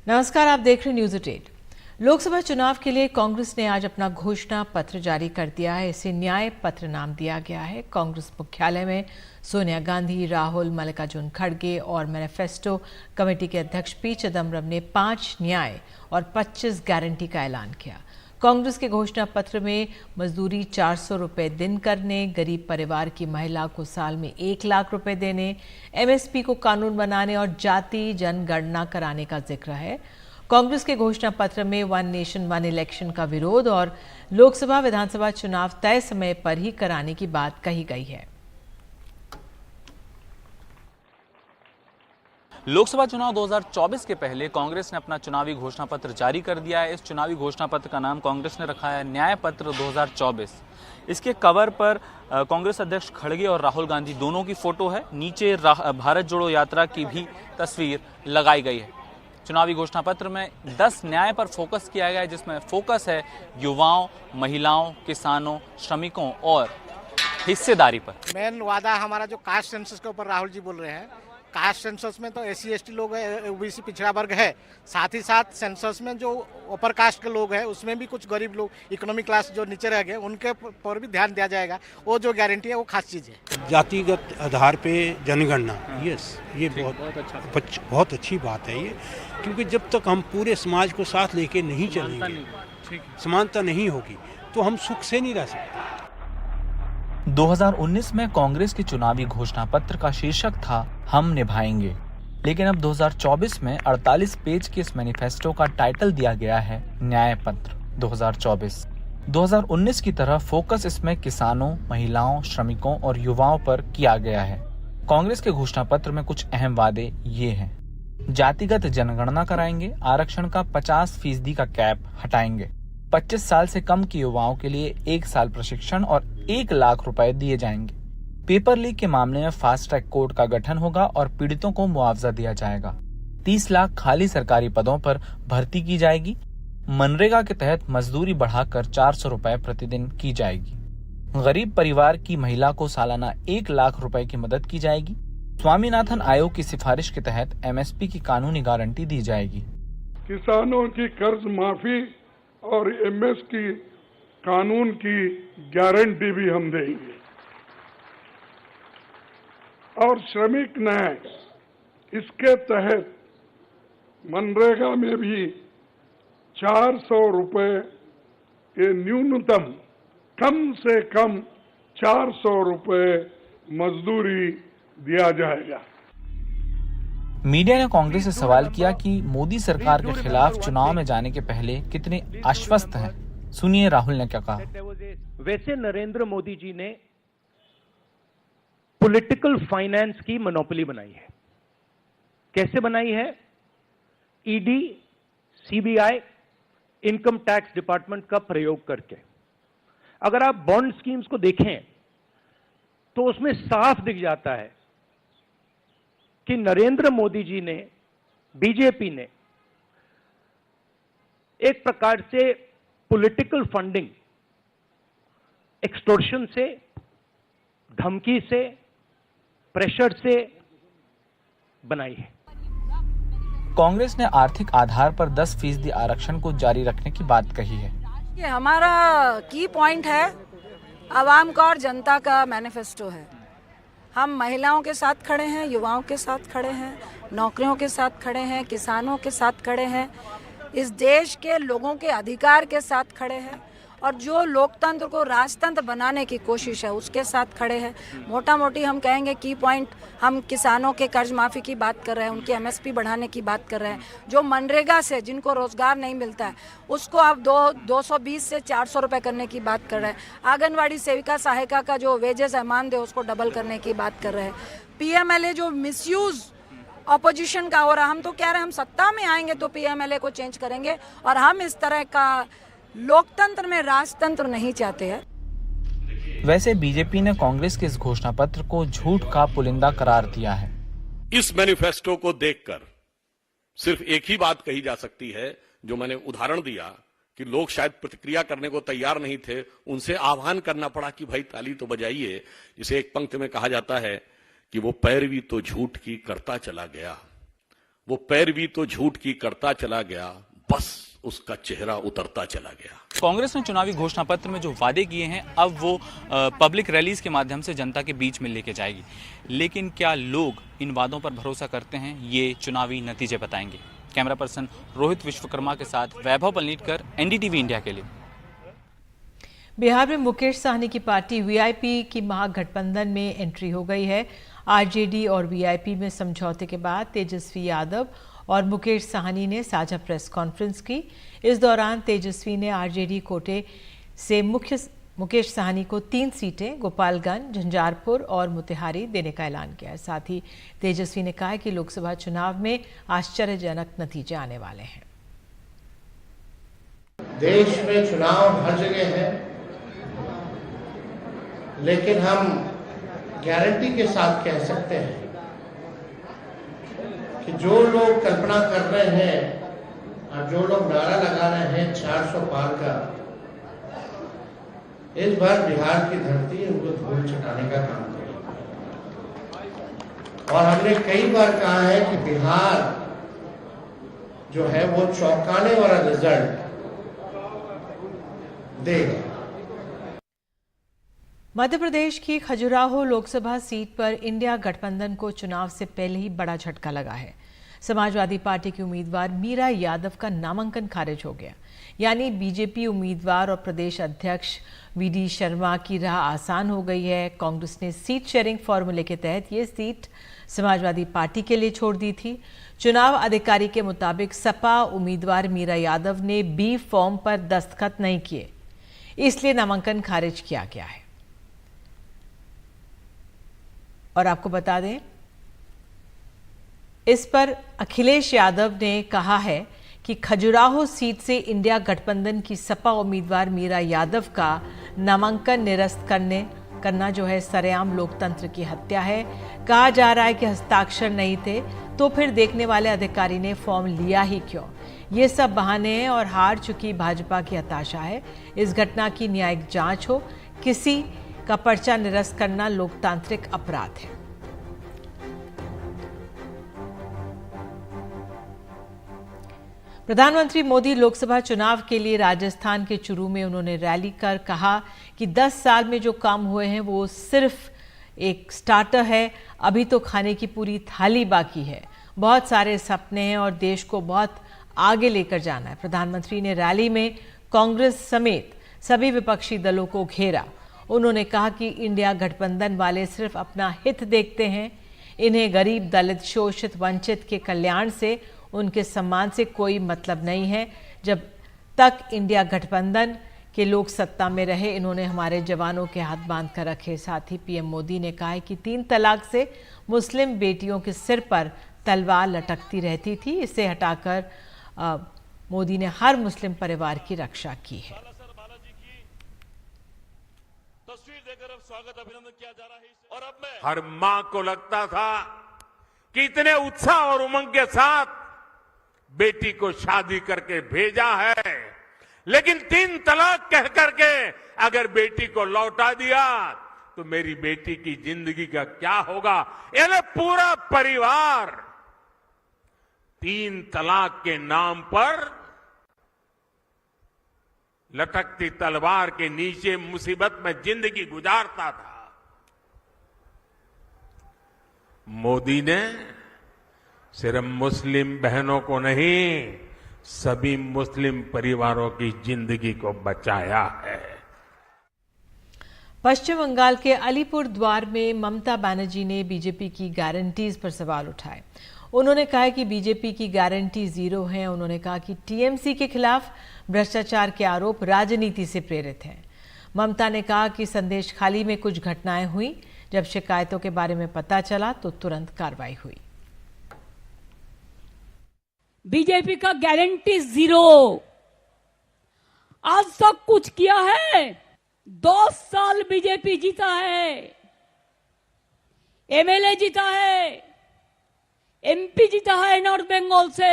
नमस्कार, आप देख रहे न्यूज़ 8। लोकसभा चुनाव के लिए कांग्रेस ने आज अपना घोषणा पत्र जारी कर दिया है। इसे न्याय पत्र नाम दिया गया है। कांग्रेस मुख्यालय में सोनिया गांधी, राहुल, मल्लिकार्जुन खड़गे और मैनिफेस्टो कमेटी के अध्यक्ष पी चिदम्बरम ने 5 न्याय और 25 गारंटी का ऐलान किया। कांग्रेस के घोषणा पत्र में मजदूरी 400 रुपये दिन करने, गरीब परिवार की महिला को साल में 1 लाख रुपए देने, एमएसपी को कानून बनाने और जाति जनगणना कराने का जिक्र है। कांग्रेस के घोषणा पत्र में वन नेशन वन इलेक्शन का विरोध और लोकसभा विधानसभा चुनाव तय समय पर ही कराने की बात कही गई है। लोकसभा चुनाव 2024 के पहले कांग्रेस ने अपना चुनावी घोषणा पत्र जारी कर दिया है। इस चुनावी घोषणा पत्र का नाम कांग्रेस ने रखा है न्याय पत्र 2024। इसके कवर पर कांग्रेस अध्यक्ष खड़गे और राहुल गांधी दोनों की फोटो है। नीचे भारत जोड़ो यात्रा की भी तस्वीर लगाई गई है। चुनावी घोषणा पत्र में 10 न्याय पर फोकस किया गया है, जिसमें फोकस है युवाओं, महिलाओं, किसानों, श्रमिकों और हिस्सेदारी पर। मेन वादा हमारा जो कास्ट सेंसस के ऊपर राहुल जी बोल रहे हैं। कास्ट सेंसस में तो SC ST लोग है, OBC पिछड़ा वर्ग है, साथ ही साथ सेंसस में जो अपर कास्ट के लोग हैं उसमें भी कुछ गरीब लोग, इकोनॉमिक क्लास जो नीचे रह गए, उनके पर भी ध्यान दिया जाएगा। वो जो गारंटी है वो खास चीज़ है। जातिगत आधार पे जनगणना, यस, ये बहुत अच्छी बात है ये, क्योंकि जब तक हम पूरे समाज को साथ लेके नहीं चलेंगे, समानता नहीं होगी, तो हम सुख से नहीं रह सकते। 2019 में कांग्रेस के चुनावी घोषणा पत्र का शीर्षक था हम निभाएंगे, लेकिन अब 2024 में 48 पेज के इस मैनिफेस्टो का टाइटल दिया गया है न्याय पत्र 2024। 2019 की तरह फोकस इसमें किसानों, महिलाओं, श्रमिकों और युवाओं पर किया गया है। कांग्रेस के घोषणा पत्र में कुछ अहम वादे ये हैं: जातिगत जनगणना कराएंगे, आरक्षण का 50% का कैप हटाएंगे, 25 साल से कम के युवाओं के लिए 1 साल प्रशिक्षण और 1 लाख रुपए दिए जाएंगे। पेपर लीक के मामले में फास्ट ट्रैक कोर्ट का गठन होगा और पीड़ितों को मुआवजा दिया जाएगा। 30 लाख खाली सरकारी पदों पर भर्ती की जाएगी। मनरेगा के तहत मजदूरी बढ़ाकर 400 रुपए प्रतिदिन की जाएगी। गरीब परिवार की महिला को सालाना 1 लाख रुपए की मदद की जाएगी। स्वामीनाथन आयोग की सिफारिश के तहत MSP की कानूनी गारंटी दी जाएगी। किसानों की कर्ज माफी और MS की कानून की गारंटी भी हम देंगे। और श्रमिक न्याय, इसके तहत मनरेगा में भी 400 रुपए के न्यूनतम, कम से कम 400 रुपए मजदूरी दिया जाएगा। मीडिया ने कांग्रेस से सवाल किया कि मोदी सरकार के खिलाफ चुनाव में जाने के पहले कितने आश्वस्त हैं। सुनिए राहुल ने क्या कहा। वैसे नरेंद्र मोदी जी ने पॉलिटिकल फाइनेंस की मोनोपोली बनाई है। कैसे बनाई है? ED, CBI, income tax department का प्रयोग करके। अगर आप बॉन्ड स्कीम्स को देखें तो उसमें साफ दिख जाता है कि नरेंद्र मोदी जी ने, बीजेपी ने एक प्रकार से पॉलिटिकल फंडिंग एक्सटॉर्शन से, धमकी से, प्रेशर से बनाई है। कांग्रेस ने आर्थिक आधार पर 10% आरक्षण को जारी रखने की बात कही है। ये हमारा की पॉइंट है, आवाम का और जनता का मैनिफेस्टो है। हम महिलाओं के साथ खड़े हैं, युवाओं के साथ खड़े हैं, नौकरियों के साथ खड़े हैं, किसानों के साथ खड़े हैं, इस देश के लोगों के अधिकार के साथ खड़े हैं और जो लोकतंत्र को राजतंत्र बनाने की कोशिश है उसके साथ खड़े हैं। मोटा मोटी हम कहेंगे की पॉइंट, हम किसानों के कर्ज माफ़ी की बात कर रहे हैं, उनकी MSP बढ़ाने की बात कर रहे हैं। जो मनरेगा से जिनको रोजगार नहीं मिलता है उसको आप 220 से 400 रुपये करने की बात कर रहे हैं। आंगनवाड़ी सेविका सहायिका का जो वेजेस है मानदेय उसको डबल करने की बात कर रहे हैं। PMLA जो मिसयूज ऑपोजिशन का हो रहा, हम तो कह रहे हैं हम सत्ता में आएंगे तो PMLA को चेंज करेंगे और हम इस तरह का लोकतंत्र में राजतंत्र नहीं चाहते हैं। वैसे बीजेपी ने कांग्रेस के इस घोषणा पत्र को झूठ का पुलिंदा करार दिया है। इस मैनिफेस्टो को देखकर सिर्फ एक ही बात कही जा सकती है, जो मैंने उदाहरण दिया कि लोग शायद प्रतिक्रिया करने को तैयार नहीं थे, उनसे आह्वान करना पड़ा कि भाई ताली तो बजाइए। जिसे एक पंक्ति में कहा जाता है कि वो पैरवी तो झूठ की करता चला गया, वो पैरवी तो झूठ की करता चला गया, बस उसका चेहरा उतरता चला गया। कांग्रेस ने चुनावी घोषणा पत्र में जो वादे किए हैं अब वो पब्लिक रैलीज के माध्यम से जनता के बीच में लेके जाएगी, लेकिन क्या लोग इन वादों पर भरोसा करते हैं, ये चुनावी नतीजे बताएंगे। कैमरा पर्सन रोहित विश्वकर्मा के साथ वैभव पलनीटकर, एनडीटीवी इंडिया के लिए। बिहार में मुकेश साहनी की पार्टी वीआईपी की महागठबंधन में एंट्री हो गई है। आरजेडी और वीआईपी में समझौते के बाद तेजस्वी यादव और मुकेश साहनी ने साझा प्रेस कॉन्फ्रेंस की। इस दौरान तेजस्वी ने आरजेडी कोटे से मुकेश साहनी को 3 सीटें गोपालगंज, झंझारपुर और मोतिहारी देने का ऐलान किया है। साथ ही तेजस्वी ने कहा कि लोकसभा चुनाव में आश्चर्यजनक नतीजे आने वाले हैं। देश में चुनाव हर जगह है, लेकिन हम गारंटी के साथ कह सकते हैं कि जो लोग कल्पना कर रहे हैं और जो लोग नारा लगा रहे हैं 400 पार का, इस बार बिहार की धरती उनको धूल चटाने का काम करेगी। और हमने कई बार कहा है कि बिहार जो है वो चौंकाने वाला रिजल्ट देगा। मध्य प्रदेश की खजुराहो लोकसभा सीट पर इंडिया गठबंधन को चुनाव से पहले ही बड़ा झटका लगा है। समाजवादी पार्टी की उम्मीदवार मीरा यादव का नामांकन खारिज हो गया, यानी बीजेपी उम्मीदवार और प्रदेश अध्यक्ष वीडी शर्मा की राह आसान हो गई है। कांग्रेस ने सीट शेयरिंग फॉर्मूले के तहत ये सीट समाजवादी पार्टी के लिए छोड़ दी थी। चुनाव अधिकारी के मुताबिक सपा उम्मीदवार मीरा यादव ने बी फॉर्म पर दस्तखत नहीं किए, इसलिए नामांकन खारिज किया गया है। और आपको बता दें, इस पर अखिलेश यादव ने कहा है कि खजुराहो सीट से इंडिया गठबंधन की सपा उम्मीदवार मीरा यादव का नामांकन निरस्त करना जो है सरेआम लोकतंत्र की हत्या है। कहा जा रहा है कि हस्ताक्षर नहीं थे तो फिर देखने वाले अधिकारी ने फॉर्म लिया ही क्यों। ये सब बहाने हैं और हार चुकी भाजपा की हताशा है। इस घटना की न्यायिक जांच हो, किसी का पर्चा निरस्त करना लोकतांत्रिक अपराध है। प्रधानमंत्री मोदी लोकसभा चुनाव के लिए राजस्थान के चुरू में उन्होंने रैली कर कहा कि 10 साल में जो काम हुए हैं वो सिर्फ एक स्टार्टर है, अभी तो खाने की पूरी थाली बाकी है। बहुत सारे सपने हैं और देश को बहुत आगे लेकर जाना है। प्रधानमंत्री ने रैली में कांग्रेस समेत सभी विपक्षी दलों को घेरा। उन्होंने कहा कि इंडिया गठबंधन वाले सिर्फ अपना हित देखते हैं। इन्हें गरीब, दलित, शोषित, वंचित के कल्याण से, उनके सम्मान से कोई मतलब नहीं है। जब तक इंडिया गठबंधन के लोग सत्ता में रहे, इन्होंने हमारे जवानों के हाथ बांध कर रखे। साथ ही पीएम मोदी ने कहा है कि 3 तलाक से मुस्लिम बेटियों के सिर पर तलवार लटकती रहती थी। इसे हटाकर मोदी ने हर मुस्लिम परिवार की रक्षा की है। स्वागत अभिनंदन किया जा रहा है। और अब हर मां को लगता था कि इतने उत्साह और उमंग के साथ बेटी को शादी करके भेजा है, लेकिन 3 तलाक कह करके अगर बेटी को लौटा दिया तो मेरी बेटी की जिंदगी का क्या होगा। यानी पूरा परिवार 3 तलाक के नाम पर लटकती तलवार के नीचे मुसीबत में जिंदगी गुजारता था। मोदी ने सिर्फ मुस्लिम बहनों को नहीं, सभी मुस्लिम परिवारों की जिंदगी को बचाया है। पश्चिम बंगाल के अलीपुर द्वार में ममता बनर्जी ने बीजेपी की गारंटीज पर सवाल उठाए। उन्होंने कहा कि बीजेपी की गारंटी 0 है। उन्होंने कहा कि टीएमसी के खिलाफ भ्रष्टाचार के आरोप राजनीति से प्रेरित हैं। ममता ने कहा कि संदेश खाली में कुछ घटनाएं हुई, जब शिकायतों के बारे में पता चला तो तुरंत कार्रवाई हुई। बीजेपी का गारंटी 0, आज तक कुछ किया है? 2 साल बीजेपी जीता है, एमएलए जीता है, एमपी जीता है नॉर्थ बंगाल से।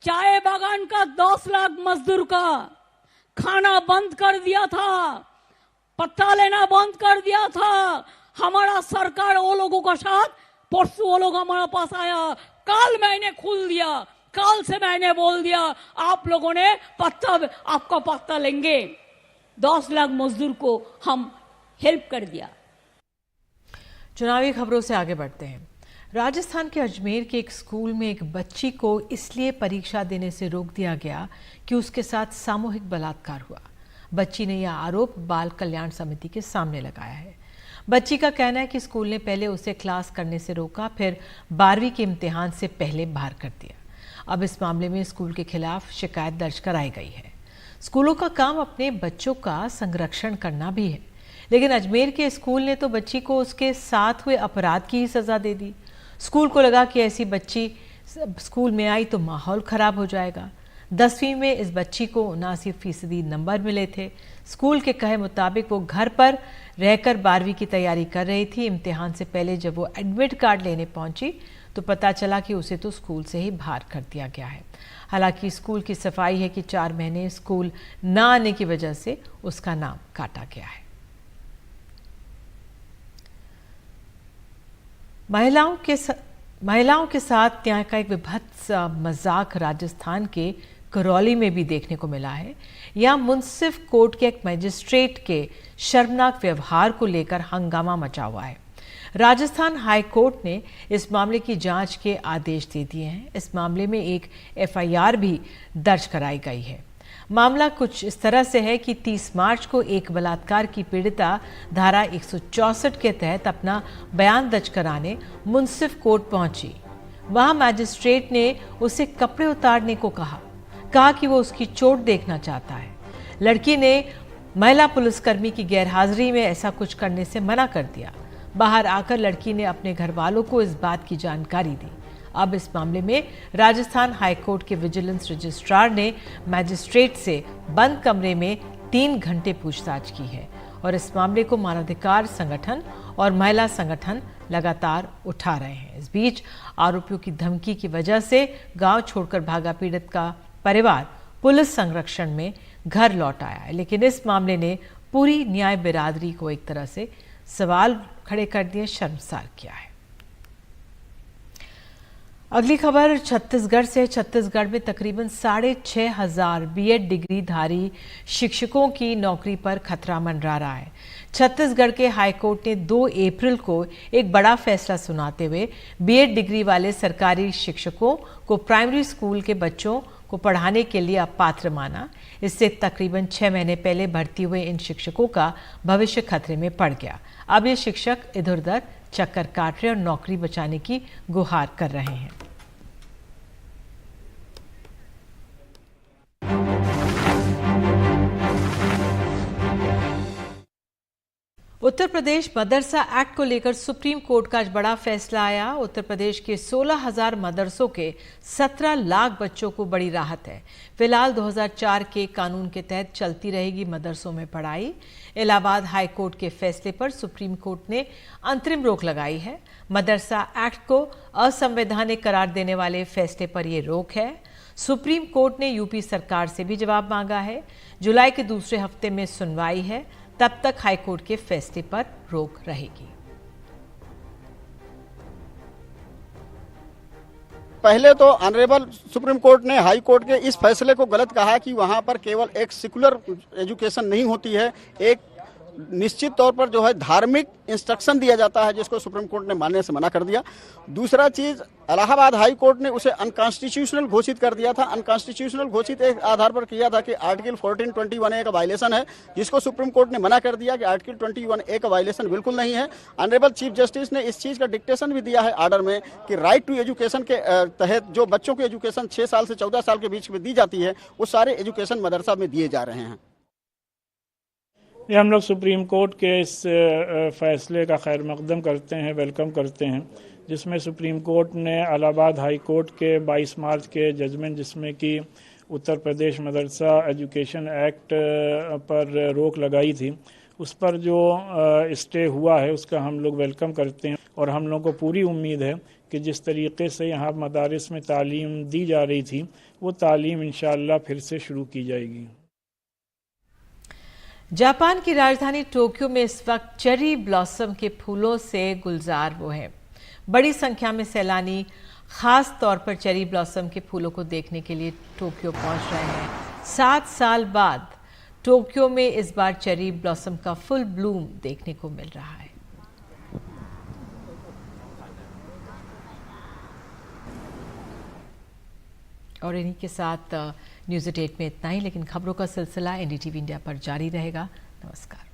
चाय बागान का 10 लाख मजदूर का खाना बंद कर दिया था, पट्टा लेना बंद कर दिया था। हमारा सरकार वो लोगों का साथ, परसों वो लोग हमारे पास आया, कल मैंने खोल दिया, कल से मैंने बोल दिया आप लोगों ने आपका पत्ता लेंगे। 10 लाख मजदूर को हम हेल्प कर दिया। चुनावी खबरों से आगे बढ़ते हैं। राजस्थान के अजमेर के एक स्कूल में एक बच्ची को इसलिए परीक्षा देने से रोक दिया गया कि उसके साथ सामूहिक बलात्कार हुआ। बच्ची ने यह आरोप बाल कल्याण समिति के सामने लगाया है। बच्ची का कहना है कि स्कूल ने पहले उसे क्लास करने से रोका, फिर 12वीं के इम्तिहान से पहले बाहर कर दिया। अब इस मामले में स्कूल के खिलाफ शिकायत दर्ज कराई गई है। स्कूलों का काम अपने बच्चों का संरक्षण करना भी है, लेकिन अजमेर के स्कूल ने तो बच्ची को उसके साथ हुए अपराध की ही सजा दे दी। स्कूल को लगा कि ऐसी बच्ची स्कूल में आई तो माहौल खराब हो जाएगा। 10वीं में इस बच्ची को 79% नंबर मिले थे। स्कूल के कहे मुताबिक वो घर पर रहकर 12वीं की तैयारी कर रही थी। इम्तिहान से पहले जब वो एडमिट कार्ड लेने पहुंची तो पता चला कि उसे तो स्कूल से ही बाहर कर दिया गया है। हालांकि स्कूल की सफाई है कि 4 महीने स्कूल न आने की वजह से उसका नाम काटा गया है। महिलाओं के साथ न्याय का एक विभत्स मजाक राजस्थान के करौली में भी देखने को मिला है। यहाँ मुंसिफ कोर्ट के एक मजिस्ट्रेट के शर्मनाक व्यवहार को लेकर हंगामा मचा हुआ है। राजस्थान हाई कोर्ट ने इस मामले की जांच के आदेश दे दिए हैं। इस मामले में एक FIR भी दर्ज कराई गई है। मामला कुछ इस तरह से है कि 30 मार्च को एक बलात्कार की पीड़िता धारा 164 के तहत अपना बयान दर्ज कराने मुंसिफ कोर्ट पहुंची। वहां मैजिस्ट्रेट ने उसे कपड़े उतारने को कहा कि वो उसकी चोट देखना चाहता है। लड़की ने महिला पुलिसकर्मी की गैरहाजिरी में ऐसा कुछ करने से मना कर दिया। बाहर आकर लड़की ने अपने घर वालों को इस बात की जानकारी दी। अब इस मामले में राजस्थान हाई कोर्ट के विजिलेंस रजिस्ट्रार ने मैजिस्ट्रेट से बंद कमरे में 3 घंटे पूछताछ की है और इस मामले को मानवाधिकार संगठन और महिला संगठन लगातार उठा रहे हैं। इस बीच आरोपियों की धमकी की वजह से गांव छोड़कर भागा पीड़ित का परिवार पुलिस संरक्षण में घर लौट आया है, लेकिन इस मामले ने पूरी न्याय बिरादरी को एक तरह से सवाल खड़े कर दिए, शर्मसार किया है। अगली खबर छत्तीसगढ़ से। छत्तीसगढ़ में तकरीबन 6,500 BEd डिग्रीधारी शिक्षकों की नौकरी पर खतरा मंडरा रहा है। छत्तीसगढ़ के हाईकोर्ट ने 2 अप्रैल को एक बड़ा फैसला सुनाते हुए BEd डिग्री वाले सरकारी शिक्षकों को प्राइमरी स्कूल के बच्चों को पढ़ाने के लिए अपात्र माना। इससे तकरीबन 6 महीने पहले भर्ती हुए इन शिक्षकों का भविष्य खतरे में पड़ गया। अब ये शिक्षक इधर उधर चक्कर काट रहे और नौकरी बचाने की गुहार कर रहे हैं। उत्तर प्रदेश मदरसा एक्ट को लेकर सुप्रीम कोर्ट का आज बड़ा फैसला आया। उत्तर प्रदेश के 16,000 मदरसों के 17 लाख बच्चों को बड़ी राहत है। फिलहाल 2004 के कानून के तहत चलती रहेगी मदरसों में पढ़ाई। इलाहाबाद हाई कोर्ट के फैसले पर सुप्रीम कोर्ट ने अंतरिम रोक लगाई है। मदरसा एक्ट को असंवैधानिक करार देने वाले फैसले पर यह रोक है। सुप्रीम कोर्ट ने यूपी सरकार से भी जवाब मांगा है। जुलाई के दूसरे हफ्ते में सुनवाई है, तब तक हाईकोर्ट के फैसले पर रोक रहेगी। पहले तो ऑनरेबल सुप्रीम कोर्ट ने हाई कोर्ट के इस फैसले को गलत कहा कि वहां पर केवल एक सेकुलर एजुकेशन नहीं होती है, एक निश्चित तौर पर जो है धार्मिक इंस्ट्रक्शन दिया जाता है, जिसको सुप्रीम कोर्ट ने मानने से मना कर दिया। दूसरा चीज, इलाहाबाद हाई कोर्ट ने उसे अनकॉन्स्टिट्यूशनल घोषित कर दिया था। अनकॉन्स्टिट्यूशनल घोषित एक आधार पर किया था कि आर्टिकल 1421A का वायलेशन है, जिसको सुप्रीम कोर्ट ने मना कर दिया कि आर्टिकल 21A का वायलेशन बिल्कुल नहीं है। ऑनरेबल चीफ जस्टिस ने इस चीज का डिक्टेशन भी दिया है ऑर्डर में कि राइट टू एजुकेशन के तहत जो बच्चों की एजुकेशन 6 साल से 14 साल के बीच में दी जाती है, वो सारे एजुकेशन मदरसा में दिए जा रहे हैं। ये हम लोग सुप्रीम कोर्ट के इस फैसले का खैर मकदम करते हैं, वेलकम करते हैं, जिसमें सुप्रीम कोर्ट ने इलाहाबाद हाई कोर्ट के 22 मार्च के जजमेंट, जिसमें कि उत्तर प्रदेश मदरसा एजुकेशन एक्ट पर रोक लगाई थी, उस पर जो स्टे हुआ है उसका हम लोग वेलकम करते हैं। और हम लोग को पूरी उम्मीद है कि जिस तरीके से यहाँ मदारिस में तालीम दी जा रही थी, वो तालीम इंशाअल्लाह फिर से शुरू की जाएगी। जापान की राजधानी टोक्यो में इस वक्त चेरी ब्लॉसम के फूलों से गुलजार वो है। बड़ी संख्या में सैलानी खास तौर पर चेरी ब्लॉसम के फूलों को देखने के लिए टोक्यो पहुंच रहे हैं। 7 साल बाद टोक्यो में इस बार चेरी ब्लॉसम का फुल ब्लूम देखने को मिल रहा है। और इन्हीं के साथ न्यूज़ 8 में इतना ही, लेकिन खबरों का सिलसिला एनडीटीवी इंडिया पर जारी रहेगा। नमस्कार।